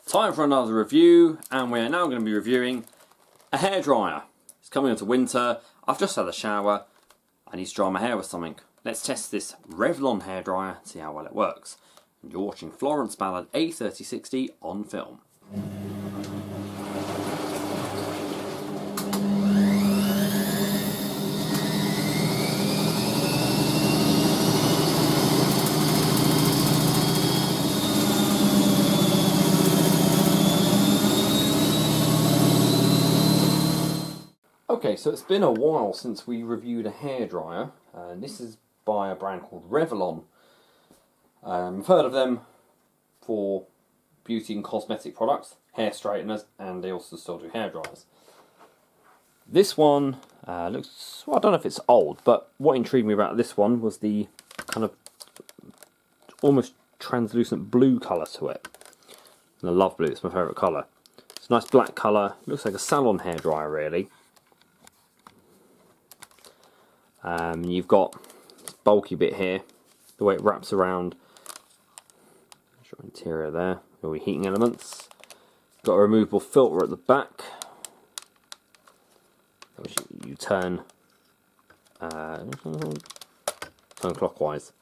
Time for another review, and we are now going to be reviewing a hairdryer. It's coming into winter. I've just had a shower. I need to dry my hair with something. Let's test this Revlon hairdryer and see how well it works. And you're watching FlorenceBallardA3060 on film. Okay, so it's been a while since we reviewed a hairdryer, and this is by a brand called Revlon. I've heard of them for beauty and cosmetic products, hair straighteners, and they also still do hairdryers. This one looks, well, I don't know if it's old, but what intrigued me about this one was the kind of almost translucent blue colour to it. And I love blue, it's my favourite colour. It's a nice black colour, looks like a salon hairdryer really. You've got this bulky bit here, the way it wraps around. Your interior there, all your heating elements. Got a removable filter at the back, which you turn clockwise.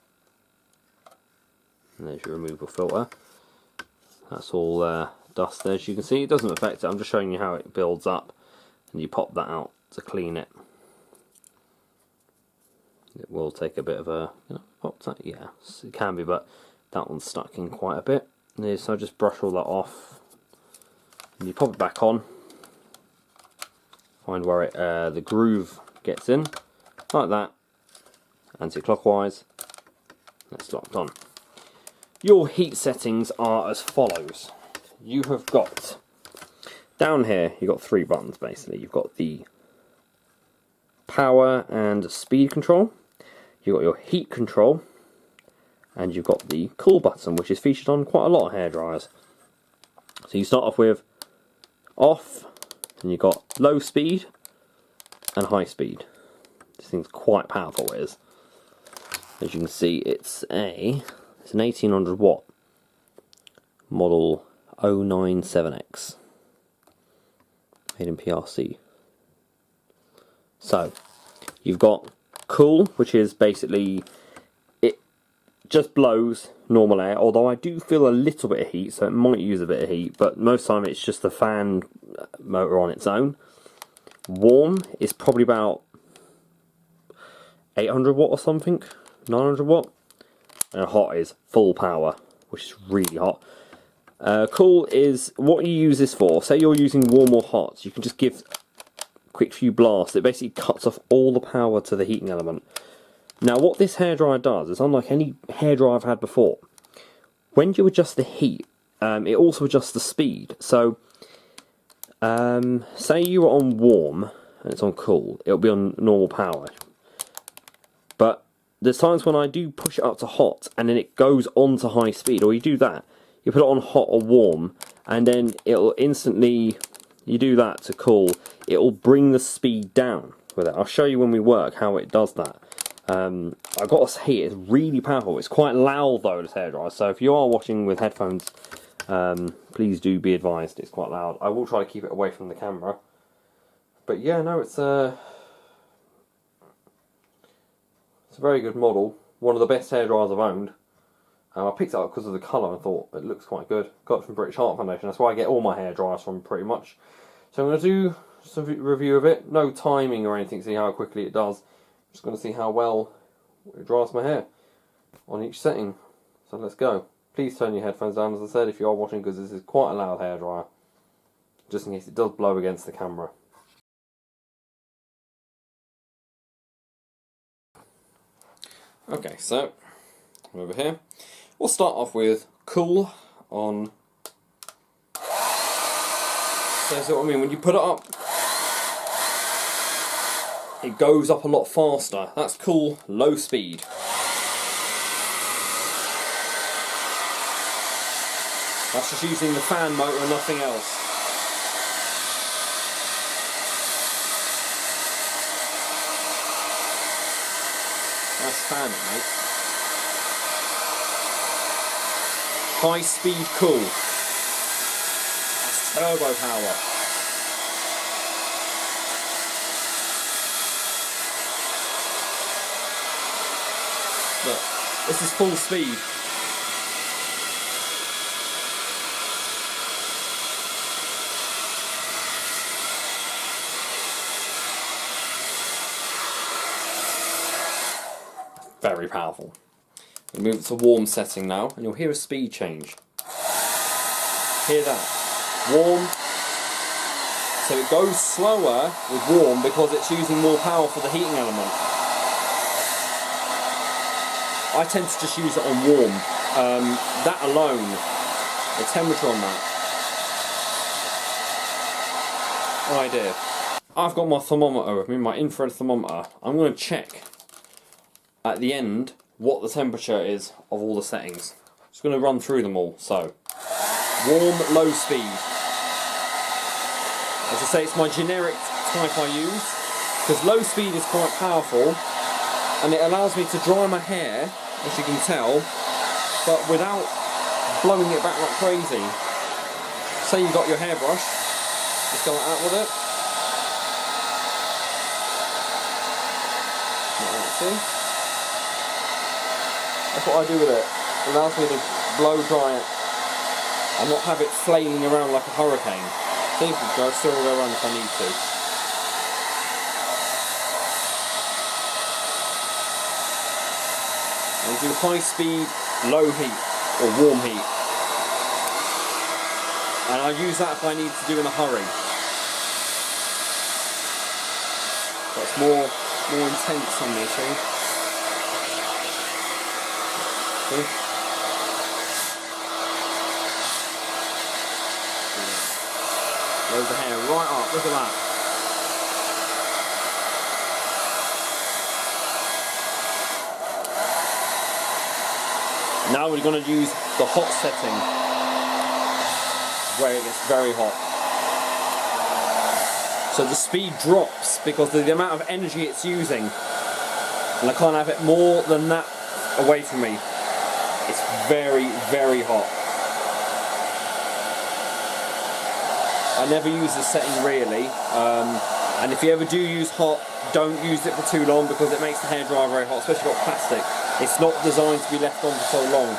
And there's your removable filter. That's all dust there, as you can see. It doesn't affect it. I'm just showing you how it builds up, and you pop that out to clean it. It will take a bit of a, pops that, yeah, it can be, but that one's stuck in quite a bit. So I just brush all that off, and you pop it back on. Find where it, the groove gets in, like that, anti-clockwise. That's locked on. Your heat settings are as follows. You have got, down here, you've got three buttons basically. You've got the power and speed control. You've got your heat control, and you've got the cool button, which is featured on quite a lot of hairdryers. So you start off with off, and you've got low speed and high speed. This thing's quite powerful, it is. As you can see, it's an 1800 watt model 097X, made in PRC. So you've got cool, which is basically, it just blows normal air, although I do feel a little bit of heat, so it might use a bit of heat, but most of the time it's just the fan motor on its own. Warm is probably about 800 watt or something, 900 watt, and hot is full power, which is really hot. Cool is what you use this for. Say you're using warm or hot, you can just give quick few blasts. It basically cuts off all the power to the heating element. Now what this hairdryer does is, unlike any hairdryer I've had before, when you adjust the heat, it also adjusts the speed. So say you were on warm and it's on cool, it'll be on normal power, but there's times when I do push it up to hot and then it goes on to high speed, or you do that, you put it on hot or warm, and then it'll instantly, you do that to cool, it will bring the speed down with it. I'll show you when we work how it does that. I've got to say, it's really powerful. It's quite loud though, this hairdryer, so if you are watching with headphones, please do be advised, it's quite loud. I will try to keep it away from the camera. But yeah, no, it's a very good model. One of the best hairdryers I've owned. I picked it up because of the colour and thought it looks quite good. Got it from British Heart Foundation, that's where I get all my hairdryers from pretty much. So I'm going to do some review of it. No timing or anything, see how quickly it does. I'm just going to see how well it dries my hair on each setting. So let's go. Please turn your headphones down, as I said, if you are watching, because this is quite a loud hairdryer. Just in case it does blow against the camera. Okay, so over here. We'll start off with cool on. So what I mean, when you put it up, it goes up a lot faster. That's cool, low speed. That's just using the fan motor and nothing else. That's fan it, mate. High speed cool. turbo power. Look, this is full speed. Very powerful. We move it to warm setting now, and you'll hear a speed change. Hear that? Warm. So it goes slower with warm because it's using more power for the heating element. I tend to just use it on warm. That alone, the temperature on that. Oh idea. I've got my thermometer with me, my infrared thermometer. I'm going to check at the end what the temperature is of all the settings. Just going to run through them all. So, warm, low speed. As I say, it's my generic type I use, because low speed is quite powerful, and it allows me to dry my hair, as you can tell, but without blowing it back like crazy. Say you've got your hairbrush, just go out with it. See? That's what I do with it. It allows me to blow dry it and not have it flailing around like a hurricane. See, still go around if I need to. And do high speed, low heat, or warm heat. And I use that if I need to do in a hurry. That's more intense on me, see? See? Blows the hair right up, look at that. Now we're going to use the hot setting, where it gets very hot. So the speed drops because of the amount of energy it's using, and I can't have it more than that away from me. It's very, very hot. I never use this setting really, and if you ever do use hot, don't use it for too long because it makes the hairdryer very hot, especially if you've got plastic. It's not designed to be left on for so long.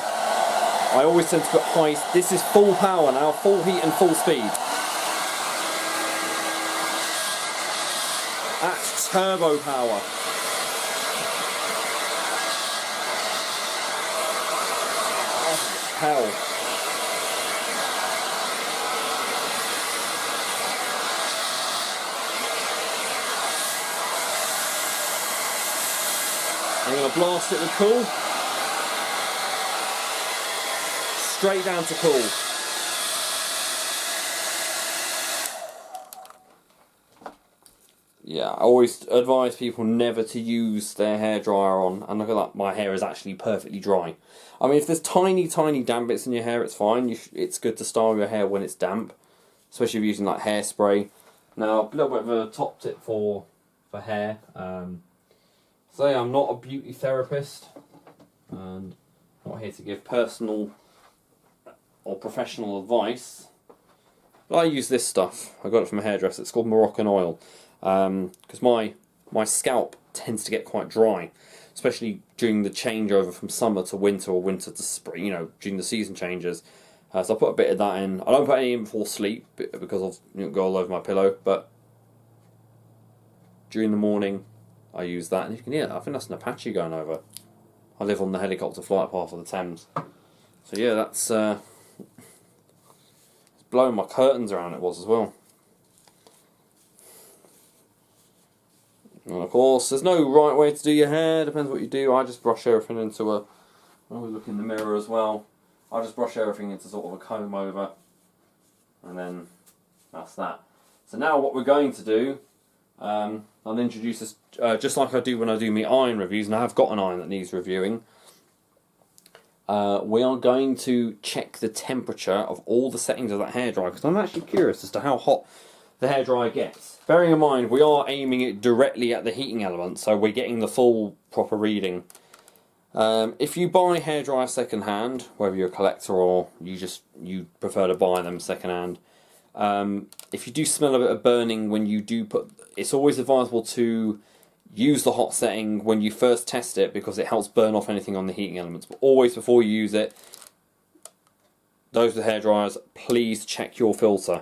I always tend to put high. This is full power now, full heat and full speed. That's turbo power. Oh, hell. I'm going to blast it with cool. Straight down to cool. Yeah, I always advise people never to use their hairdryer on. And look at that, my hair is actually perfectly dry. I mean, if there's tiny, tiny damp bits in your hair, it's fine. It's good to style your hair when it's damp, especially if you're using like hairspray. Now, a little bit of a top tip for hair. Say I'm not a beauty therapist, and I'm not here to give personal or professional advice, but I use this stuff. I got it from a hairdresser. It's called Moroccan oil, because my scalp tends to get quite dry, especially during the changeover from summer to winter or winter to spring, you know, during the season changes. So I put a bit of that in. I don't put any in before sleep because I'll go all over my pillow, but during the morning I use that, and you can hear it. I think that's an Apache going over. I live on the helicopter flight path of the Thames. So yeah, that's it's blowing my curtains around, it was as well. And of course, there's no right way to do your hair, depends what you do. I just brush everything into a, I always look in the mirror as well. I just brush everything into sort of a comb over, and then that's that. So now what we're going to do, I'll introduce this just like I do when I do my iron reviews, and I have got an iron that needs reviewing. We are going to check the temperature of all the settings of that hairdryer, because I'm actually curious as to how hot the hairdryer gets. Bearing in mind we are aiming it directly at the heating element, so we're getting the full proper reading. If you buy hairdryer second hand, whether you're a collector or you prefer to buy them second hand, If you do smell a bit of burning when you do put, it's always advisable to use the hot setting when you first test it, because it helps burn off anything on the heating elements. But always before you use it, those with hair dryers, please check your filter.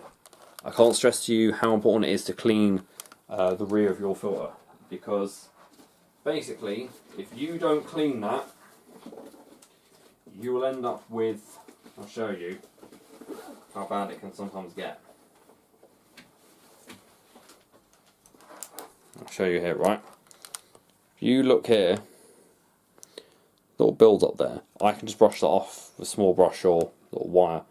I can't stress to you how important it is to clean the rear of your filter, because basically if you don't clean that, you will end up with, I'll show you how bad it can sometimes get. I'll show you here, right? If you look here, little build up there, I can just brush that off with a small brush or little wire.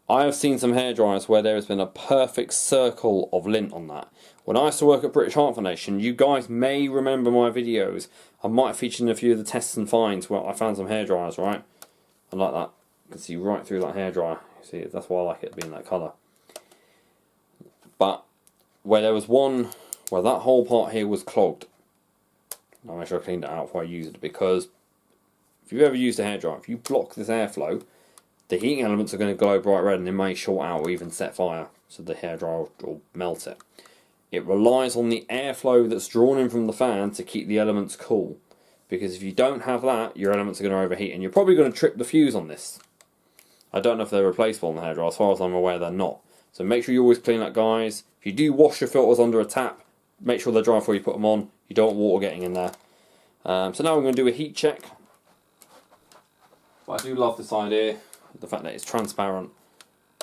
I have seen some hair dryers where there has been a perfect circle of lint on that. When I used to work at British Heart Foundation, you guys may remember my videos. I might have featured in a few of the tests and finds where I found some hair dryers, right? And like that, you can see right through that hair dryer. See, that's why I like it being that colour. But where there was one where that whole part here was clogged, I'll make sure I cleaned it out before I used it, because if you've ever used a hairdryer, if you block this airflow, the heating elements are going to glow bright red and they may short out or even set fire, so the hairdryer will melt it. It relies on the airflow that's drawn in from the fan to keep the elements cool, because if you don't have that, your elements are going to overheat and you're probably going to trip the fuse on this. I don't know if they're replaceable on the hairdryer. As far as I'm aware, they're not. So make sure you always clean that, guys. If you do wash your filters under a tap, make sure they're dry before you put them on. You don't want water getting in there. So now we're going to do a heat check. But I do love this idea, the fact that it's transparent.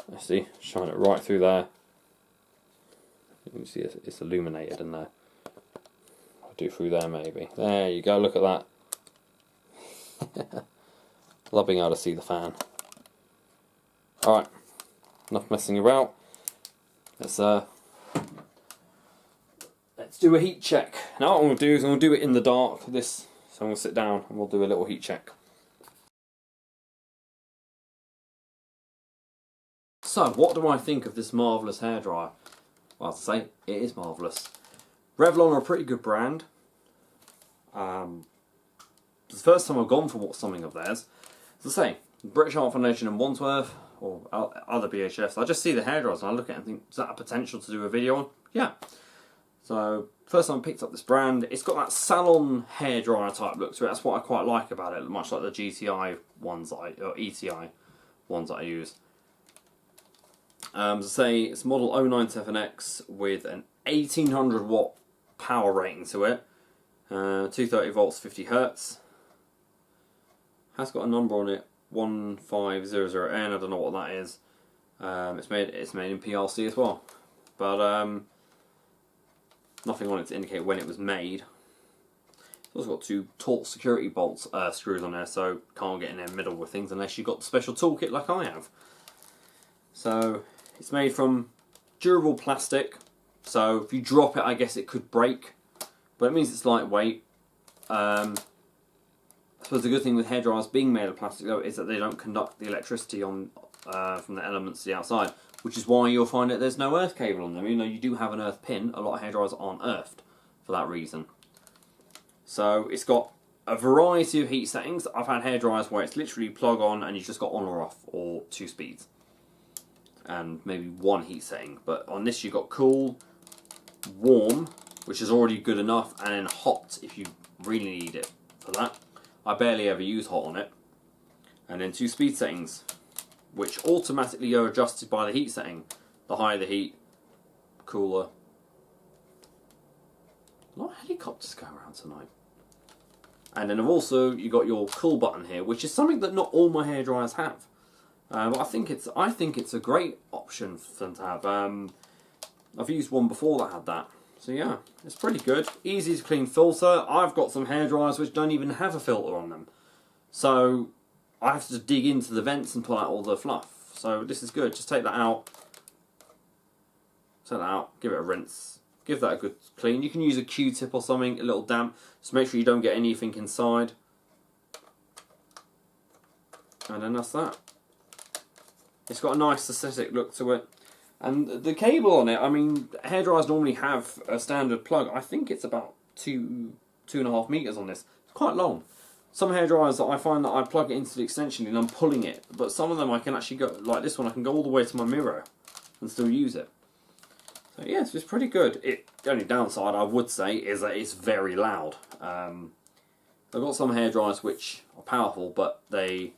Let's see, shine it right through there. You can see it's illuminated in there. I'll do through there maybe. There you go, look at that. Love being able to see the fan. Alright, enough messing about. Let's do a heat check. Now what I'm going to do is I'm going to do it in the dark, so I'm going to sit down and we'll do a little heat check. So, what do I think of this marvellous hairdryer? Well, to say, it is marvellous. Revlon are a pretty good brand. It's the first time I've gone for something of theirs. As I say, British Heart Foundation and Wandsworth, or other BHFs, I just see the hairdryers and I look at it and think, is that a potential to do a video on? Yeah. So, first time I picked up this brand, it's got that salon hairdryer type look to it. That's what I quite like about it, much like the GTI ones or ETI ones that I use. As I say, it's model 097X with an 1800 watt power rating to it, 230 volts, 50 hertz. Has got a number on it, 1500N. I don't know what that is. It's made in PRC as well, but nothing on it to indicate when it was made. It's also got two taut security bolts screws on there, so can't get in the middle with things unless you've got the special toolkit like I have. So it's made from durable plastic, so if you drop it, I guess it could break, but it means it's lightweight. I suppose the good thing with hairdryers being made of plastic, though, is that they don't conduct the electricity on from the elements to the outside, which is why you'll find that there's no earth cable on them. Even though you do have an earth pin, a lot of hairdryers aren't earthed for that reason. So it's got a variety of heat settings. I've had hairdryers where it's literally plug on and you've just got on or off, or 2 speeds, and maybe 1 heat setting. But on this you've got cool, warm, which is already good enough, and then hot if you really need it for that. I barely ever use hot on it. And then 2 speed settings, which automatically are adjusted by the heat setting. The higher the heat, cooler. A lot of helicopters going around tonight. And then also you got your cool button here, which is something that not all my hairdryers have. But I think it's a great option for them to have. I've used one before that had that. So yeah, it's pretty good. Easy to clean filter. I've got some hairdryers which don't even have a filter on them. So I have to dig into the vents and pull out all the fluff. So this is good. Just take that out. Take that out. Give it a rinse. Give that a good clean. You can use a Q-tip or something, a little damp. Just make sure you don't get anything inside. And then that's that. It's got a nice aesthetic look to it. And the cable on it, I mean, hairdryers normally have a standard plug. I think it's about 2.5 meters on this. It's quite long. Some hairdryers that I find that I plug it into the extension and I'm pulling it, but some of them I can actually go, like this one, I can go all the way to my mirror and still use it. So yeah, it's pretty good. The only downside I would say is that it's very loud. I've got some hairdryers which are powerful, but I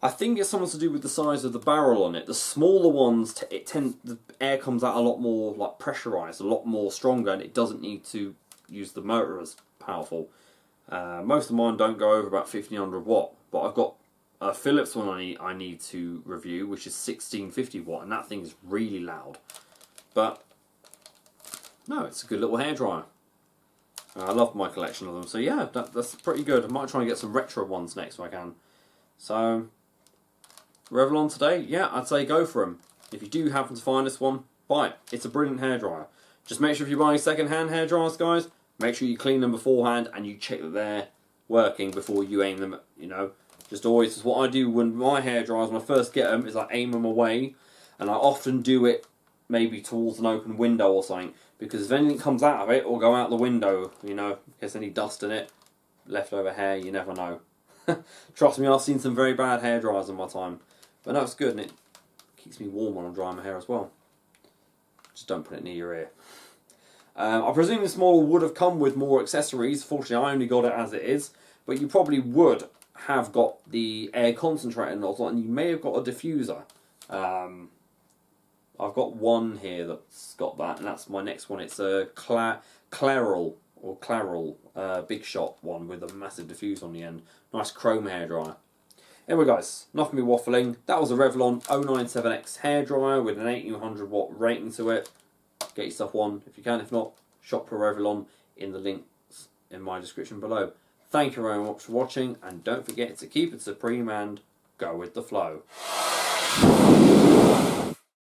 think it's something to do with the size of the barrel on it. The smaller ones, the air comes out a lot more like pressurized, a lot more stronger, and it doesn't need to use the motor as powerful. Most of mine don't go over about 1500 watt, but I've got a Philips one I need to review, which is 1650 watt, and that thing is really loud. But no, it's a good little hairdryer. I love my collection of them, so yeah, that's pretty good. I might try and get some retro ones next if I can. So, Revlon today, yeah, I'd say go for them. If you do happen to find this one, buy it. It's a brilliant hairdryer. Just make sure if you're buying second-hand hairdryers, guys, make sure you clean them beforehand and you check that they're working before you aim them, you know. Just always, what I do when my hairdryers, when I first get them, is I aim them away, and I often do it maybe towards an open window or something, because if anything comes out of it or go out the window, you know, gets any dust in it, leftover hair, you never know. Trust me, I've seen some very bad hairdryers in my time, but no, it's good, and it keeps me warm when I'm drying my hair as well. Just don't put it near your ear. I presume this model would have come with more accessories. Fortunately, I only got it as it is, but you probably would have got the air concentrator nozzle, and you may have got a diffuser. I've got one here that's got that, and that's my next one. It's a Clairol Big Shot one with a massive diffuser on the end. Nice chrome hairdryer. Anyway guys, enough of me waffling. That was a Revlon 097X hairdryer with an 1800 watt rating to it. Get yourself one if you can. If not, shop for Revlon in the links in my description below. Thank you very much for watching, and don't forget to keep it supreme and go with the flow.